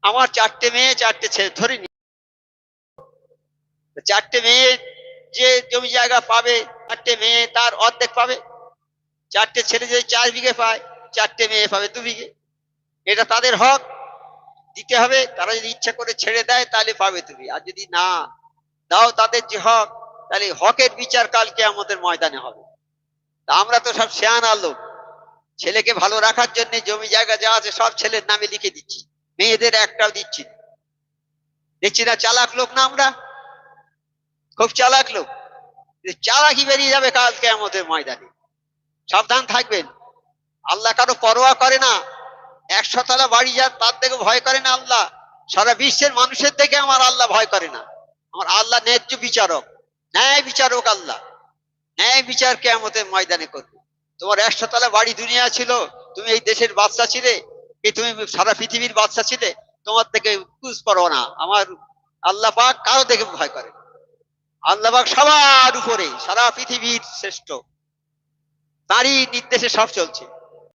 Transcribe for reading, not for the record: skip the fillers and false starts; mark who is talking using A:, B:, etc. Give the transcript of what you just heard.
A: আমার 4টে মেয়ে 4টে ছেলে ধরে নি, 4টে মেয়ে যে জমি জায়গা পাবে 4টে মেয়ে তার অর্ধেক পাবে। 4টে ছেলে যদি 4 বিঘে পায়, 4টে মেয়ে পাবে 2 বিঘে। এটা তাদের হক, দিতে হবে। তারা যদি ইচ্ছা করে ছেড়ে দেয় তাহলে পাবে তুমি, আর যদি না দাও তাদের যে হক, তাহলে হকের বিচার কালকে আমাদের ময়দানে হবে। তা আমরা তো সব শেয়ানা লোক, ছেলেকে ভালো রাখার জন্য জমি জায়গা যা আছে সব ছেলের নামে লিখে দিচ্ছি, মেয়েদের একটাও দিচ্ছি না। দেখছি না চালাক লোক না আমরা, খুব চালাক লোক। চালাকি বেরিয়ে যাবে কালকে আমাদের ময়দানে, সাবধান থাকবেন। আল্লাহ কারো পরোয়া করে না, 100 তলা বাড়ি যা তার থেকে ভয় করে না আল্লাহ, সারা বিশ্বের মানুষের থেকে আমার আল্লাহ ভয় করে না। আমার আল্লাহ ন্যায্য বিচারক, ন্যায় বিচারক আল্লাহ, ন্যায় বিচার কিয়ামতের ময়দানে করবে। তোমার 100 তলা বাড়ি দুনিয়া ছিল, তুমি এই দেশের বাদশা ছিলে, কি তুমি সারা পৃথিবীর বাদশা ছিলে? তোমার থেকে কুছ করো না। আমার আল্লাহ পাক কারো থেকে ভয় করে না। আল্লাহ পাক সবার উপরে, সারা পৃথিবীর শ্রেষ্ঠ, তারই নির্দেশে সব চলছে।